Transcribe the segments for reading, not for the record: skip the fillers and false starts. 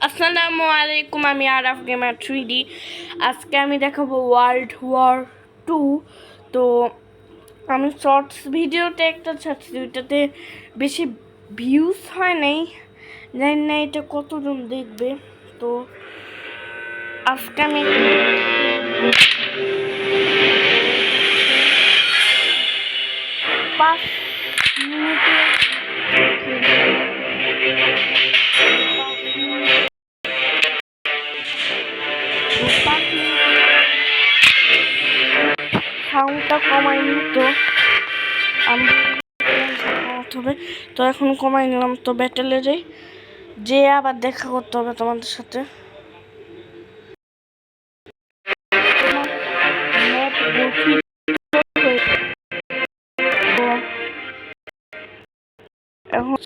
আসসালামু আলাইকুম, আমি আরাফ গেমার 3D। আজকে আমি দেখাবো ওয়ার্ল্ড ওয়ার 2। তো আমি শর্টস ভিডিওতে একটা ছাড়ছি, ওইটাতে বেশি ভিউজ হয় নাই, জানি না এটা কতজন দেখবে। তো আজকে আমি পাঁচ মিনিটে সাউন্ডটা কমাই নিতো আমি হবে, তো এখন কমাই নিলাম। তো ব্যাটেলে যাই, যে আবার দেখা করতে হবে তোমাদের সাথে। এখন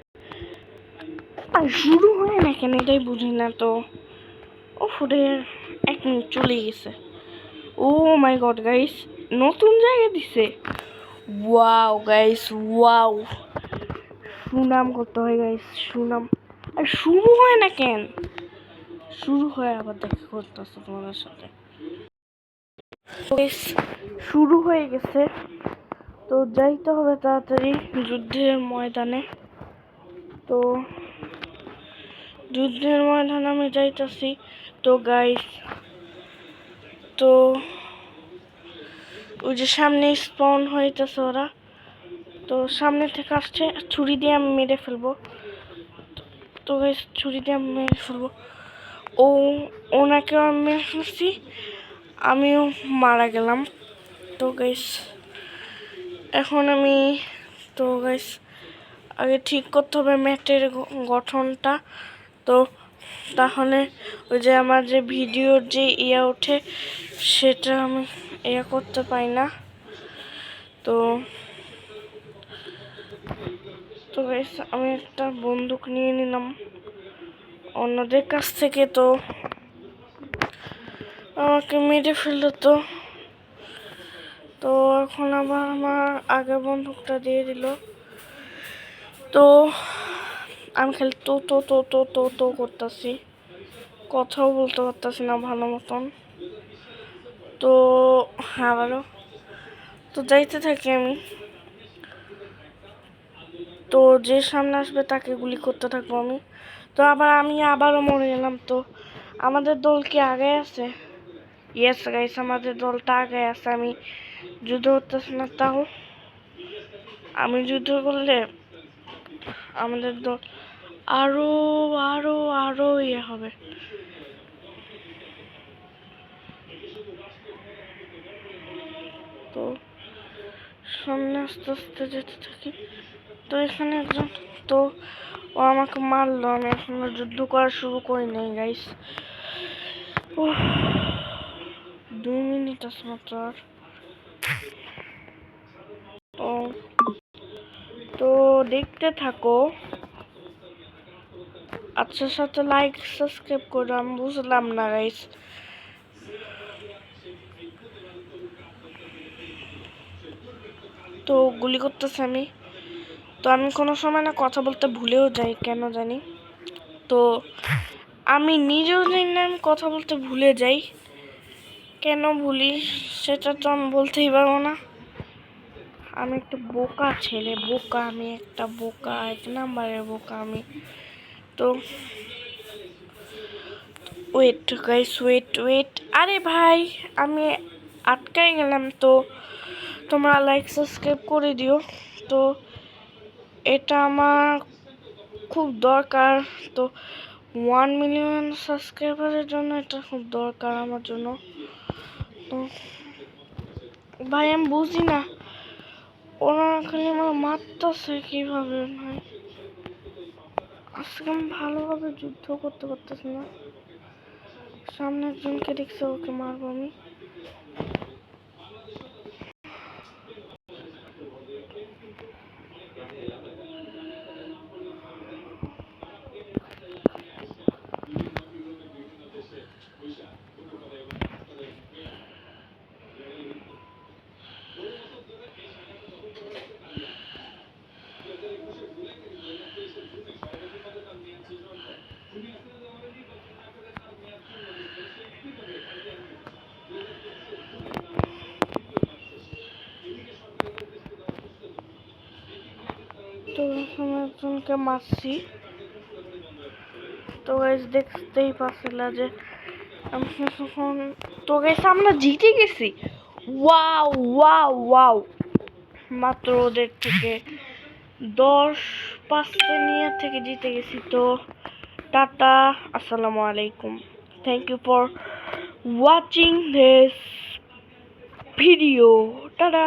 শুরু হয় না কেন এটাই বুঝি না। তো ও ফুটে 1 মিনিট চলে গেছে। ও মাই গড গাইস, নতুন জায়গা দিছে। ওয়াও গাইস, ওয়াও, সুনাম করতে হয় গাইস, সুনাম। আর শুরু হয় না কেন? শুরু হয় আবার দেখা করতেছে তোমাদের সাথে। শুরু হয়ে গেছে, তো যাইতে হবে তাড়াতাড়ি যুদ্ধের ময়দানে। তো যুদ্ধের ময়দানে আমি যাইতেছি। তো গাইস, তো ওই যে সামনে স্পন হইতেছে ওরা, তো সামনে থেকে আসছে, ছুরি দিয়ে আমি মেরে ফেলবো। তো গাইস ছুরি দিয়ে আমি মেরে ফেলবো। ওনাকেও আমি মেরে ফেলছি, আমিও মারা গেলাম। তো গাইস এখন আমি, তো গাইস আগে ঠিক করতে হবে ম্যাটের গঠনটা। তো তাহলে ওই যে আমার যে ভিডিওর যে ওঠে সেটা আমি করতে পাই না। তো তো গাইস আমি একটা বন্দুক নিয়ে নিলাম অন্যদের কাছ থেকে। তো আমাকে মেরে ফেললো। তো এখন আবার আমার আগে বন্দুকটা দিয়ে দিল। তো আমি খালি তো তো তো তো তো তো করতেছি, কথাও বলতে পারতেছি না ভালো মতন। তো আবারও তো যাইতে থাকি আমি। তো যে সামনে আসবে তাকে গুলি করতে থাকবো আমি। তো আমি আবারও মরে গেলাম। তো আমাদের দল কি আগে আছে? ইয়েস গাইস, আমাদের দলটা আগে আছে। আমি যুদ্ধ করতেছি না, তাও আমি যুদ্ধ করলে আমাদের দল আরো আরো আরো হবে। তো সামনে আস্তে আস্তে যেতে থাকি। তো এখানে একজন, তো ও আমাকে মারলো, আমি এখনো যুদ্ধ করা শুরু করি নাই গাইস। 2 মিনিট আছে মাত্র। আর তো দেখতে থাকো, আচ্ছা সাথে লাইক সাবস্ক্রাইব করো। আমি বুঝলাম না গাইস। তো গুলি করতেছে আমি। তো আমি কোনো সময় না কথা বলতে ভুলেও যাই, কেন জানি। তো আমি নিজেও জানি না, আমি কথা বলতে ভুলে যাই, কেন ভুলি সেটা তো আমি বলতেই পারবো না। আমি একটা বোকা ছেলে, বোকা, আমি একটা বোকা, 1 নাম্বারের বোকা আমি। তো ওয়েট গাইস, ওয়েট ওয়েট, আরে ভাই আমি আটকাই গেলাম। তো তোমরা লাইক সাবস্ক্রাইব করে দিও। তো এটা আমার খুব দরকার। তো 1 মিলিয়ন সাবস্ক্রাইবারের জন্য এটা খুব দরকার আমার জন্য। তো ভাই আমি বুঝি না, ওরা খালি আমার মারতেছে কিভাবে ভাই। আজকে আমি ভালোভাবে যুদ্ধ করতে পারতেছি না। সামনে একজনকে দেখছে, ওকে মারবো আমি। তো আমি একজনকে মারছি। তো গাইস দেখতেই পাচ্ছিলা যে তো গাইস আমরা জিতে গেছি। ওয়াও ওয়াও ওয়াও, মাত্র ওদের থেকে 10-5 থেকে জিতে গেছি। তো টাটা, আসসালামু আলাইকুম, thank you for watching this video, tata.